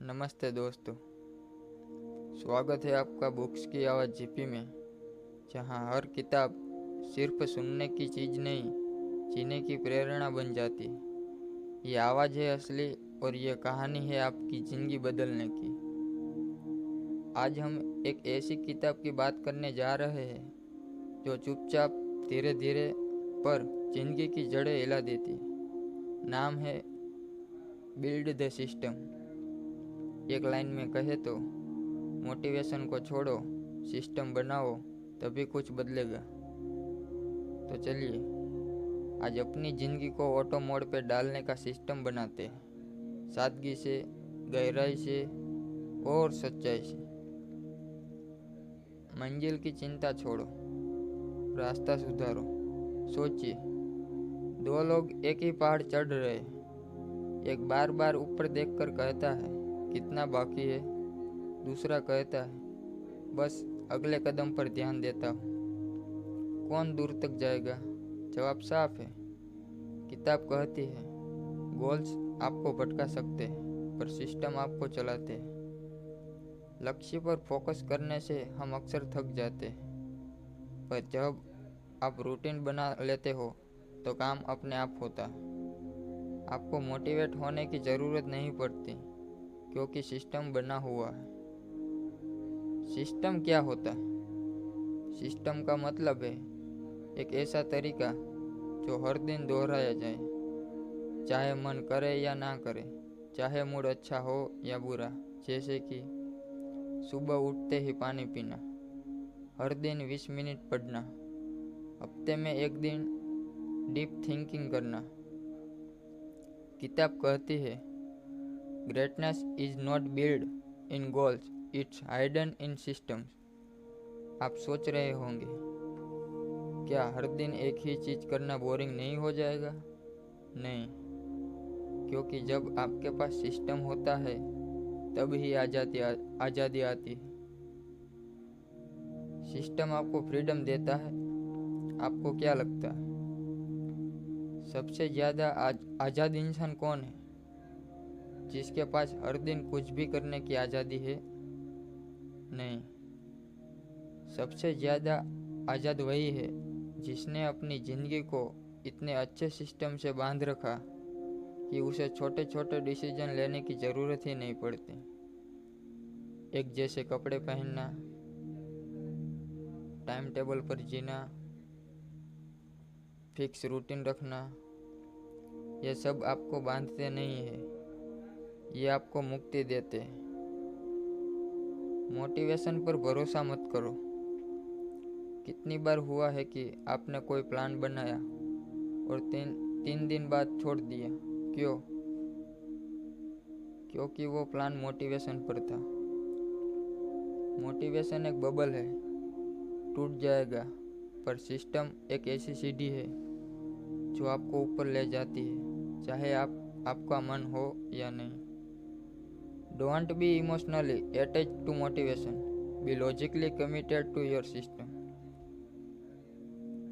नमस्ते दोस्तों, स्वागत है आपका बुक्स की आवाज़ जीपी में, जहां हर किताब सिर्फ सुनने की चीज़ नहीं, जीने की प्रेरणा बन जाती है। ये आवाज़ है असली और ये कहानी है आपकी ज़िंदगी बदलने की। आज हम एक ऐसी किताब की बात करने जा रहे हैं जो चुपचाप धीरे धीरे पर ज़िंदगी की जड़ें हिला देती है। नाम है बिल्ड द सिस्टम। एक लाइन में कहे तो मोटिवेशन को छोड़ो, सिस्टम बनाओ, तभी कुछ बदलेगा। तो चलिए आज अपनी ज़िंदगी को ऑटो मोड पे डालने का सिस्टम बनाते हैं, सादगी से, गहराई से और सच्चाई से। मंजिल की चिंता छोड़ो, रास्ता सुधारो। सोचिए, दो लोग एक ही पहाड़ चढ़ रहे हैं। एक बार बार ऊपर देखकर कहता है कितना बाकी है, दूसरा कहता है बस अगले कदम पर ध्यान देता हूँ। कौन दूर तक जाएगा? जवाब साफ है। किताब कहती है गोल्स आपको भटका सकते हैं पर सिस्टम आपको चलाते हैं। लक्ष्य पर फोकस करने से हम अक्सर थक जाते हैं, पर जब आप रूटीन बना लेते हो तो काम अपने आप होता है। आपको मोटिवेट होने की ज़रूरत नहीं पड़ती क्योंकि सिस्टम बना हुआ है। सिस्टम क्या होता है? सिस्टम का मतलब है एक ऐसा तरीका जो हर दिन दोहराया जाए, चाहे मन करे या ना करे, चाहे मूड अच्छा हो या बुरा। जैसे कि सुबह उठते ही पानी पीना, हर दिन 20 मिनट पढ़ना, हफ्ते में एक दिन डीप थिंकिंग करना। किताब कहती है greatness is not build in goals, it's hidden in systems. आप सोच रहे होंगे क्या हर दिन एक ही चीज़ करना बोरिंग नहीं हो जाएगा? नहीं, क्योंकि जब आपके पास सिस्टम होता है तब ही आज़ादी आती है। सिस्टम आपको फ्रीडम देता है। आपको क्या लगता है सबसे ज़्यादा आज़ाद इंसान कौन है? जिसके पास हर दिन कुछ भी करने की आज़ादी है? नहीं, सबसे ज़्यादा आज़ाद वही है जिसने अपनी ज़िंदगी को इतने अच्छे सिस्टम से बांध रखा कि उसे छोटे छोटे डिसीजन लेने की ज़रूरत ही नहीं पड़ती। एक जैसे कपड़े पहनना, टाइम टेबल पर जीना, फिक्स रूटीन रखना, ये सब आपको बांधते नहीं है, ये आपको मुक्ति देते हैं। मोटिवेशन पर भरोसा मत करो। कितनी बार हुआ है कि आपने कोई प्लान बनाया और तीन दिन बाद छोड़ दिया? क्यों? क्योंकि वो प्लान मोटिवेशन पर था। मोटिवेशन एक बबल है, टूट जाएगा, पर सिस्टम एक ऐसी सीढ़ी है जो आपको ऊपर ले जाती है, चाहे आपका मन हो या नहीं। Don't be emotionally attach to motivation, be logically committed to your system.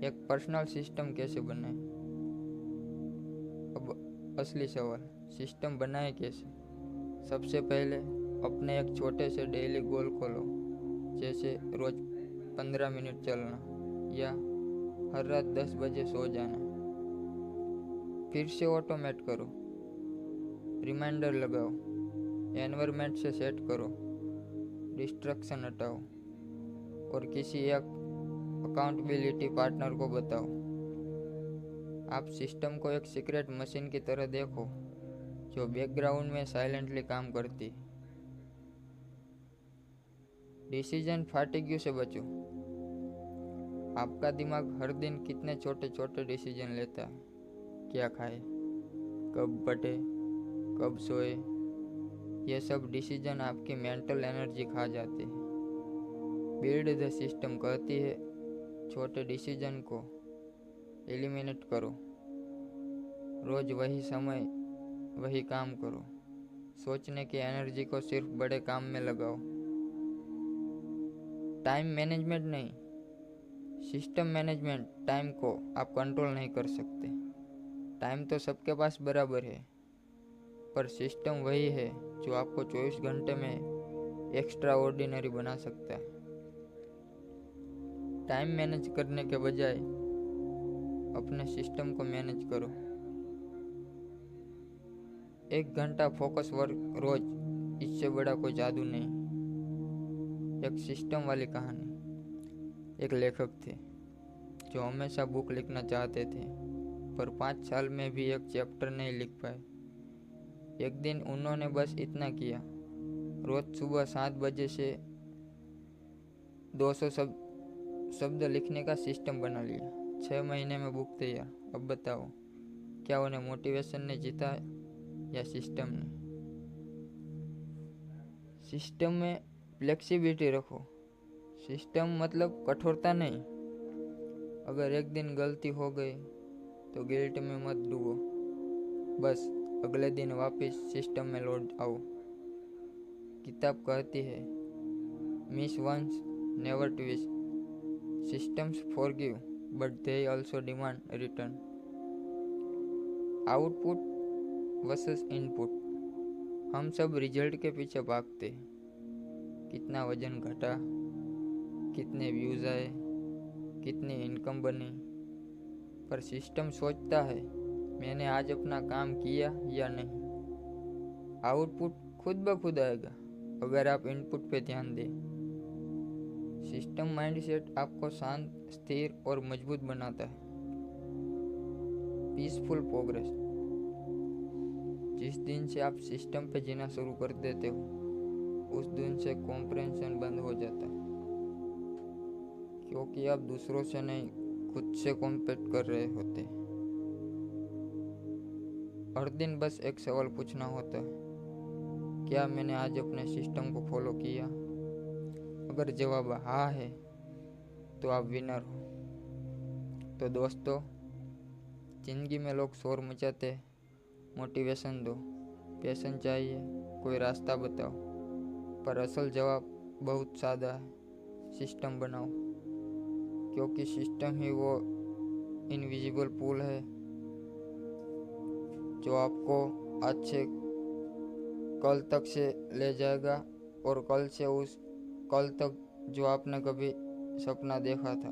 एक पर्सनल सिस्टम कैसे बनाए? अब असली सवाल, सिस्टम बनाए कैसे? सबसे पहले अपने एक छोटे से डेली गोल खोलो, जैसे रोज 15 मिनट चलना या हर रात 10 बजे सो जाना। फिर से ऑटोमेट करो, रिमाइंडर लगाओ, एनवायरनमेंट से सेट करो, डिस्ट्रैक्शन हटाओ और किसी एक अकाउंटेबिलिटी पार्टनर को बताओ। आप सिस्टम को एक सीक्रेट मशीन की तरह देखो जो बैकग्राउंड में साइलेंटली काम करती। डिसीजन फाटिग्यू से बचो। आपका दिमाग हर दिन कितने छोटे छोटे डिसीजन लेता है। क्या खाए, कब पढ़े, कब सोए, ये सब डिसीजन आपकी मेंटल एनर्जी खा जाते हैं। बिल्ड द सिस्टम कहती है छोटे डिसीजन को एलिमिनेट करो। रोज वही समय वही काम करो। सोचने की एनर्जी को सिर्फ बड़े काम में लगाओ। टाइम मैनेजमेंट नहीं, सिस्टम मैनेजमेंट। टाइम को आप कंट्रोल नहीं कर सकते। टाइम तो सबके पास बराबर है। पर सिस्टम वही है जो आपको 24 घंटे में एक्स्ट्रा ऑर्डिनरी बना सकता है। टाइम मैनेज करने के बजाय अपने सिस्टम को मैनेज करो। 1 घंटा फोकस वर्क रोज, इससे बड़ा कोई जादू नहीं। एक सिस्टम वाली कहानी। एक लेखक थे जो हमेशा बुक लिखना चाहते थे, पर 5 साल में भी एक चैप्टर नहीं लिख पाए। एक दिन उन्होंने बस इतना किया, रोज सुबह 7 बजे से 200 शब्द लिखने का सिस्टम बना लिया। 6 महीने में बुक तैयार। अब बताओ, क्या उन्हें मोटिवेशन ने जीता या सिस्टम ने? सिस्टम में फ्लेक्सिबिलिटी रखो। सिस्टम मतलब कठोरता नहीं। अगर एक दिन गलती हो गई तो गिल्ट में मत डूबो, बस अगले दिन वापस सिस्टम में लौट आओ। किताब कहती है, miss once never twice. Systems forgive but they also demand return. Output versus input. हम सब रिजल्ट के पीछे भागते हैं। कितना वजन घटा, कितने व्यूज आए, कितनी इनकम बनी। पर सिस्टम सोचता है, मैंने आज अपना काम किया या नहीं। आउटपुट खुद ब खुद आएगा अगर आप इनपुट पे ध्यान दें। सिस्टम माइंडसेट आपको शांत, स्थिर और मजबूत बनाता है। Peaceful progress. जिस दिन से आप सिस्टम पे जीना शुरू कर देते हो, उस दिन से कॉम्प्रेंशन बंद हो जाता है, क्योंकि आप दूसरों से नहीं, खुद से कॉम्पीट कर रहे होते। हर दिन बस एक सवाल पूछना होता है, क्या मैंने आज अपने सिस्टम को फॉलो किया? अगर जवाब हाँ है तो आप विनर हो। तो दोस्तों, जिंदगी में लोग शोर मचाते, मोटिवेशन दो, पैशन चाहिए, कोई रास्ता बताओ, पर असल जवाब बहुत सादा है, सिस्टम बनाओ। क्योंकि सिस्टम ही वो इनविजिबल पुल है जो आपको आज से कल तक से ले जाएगा, और कल से उस कल तक जो आपने कभी सपना देखा था।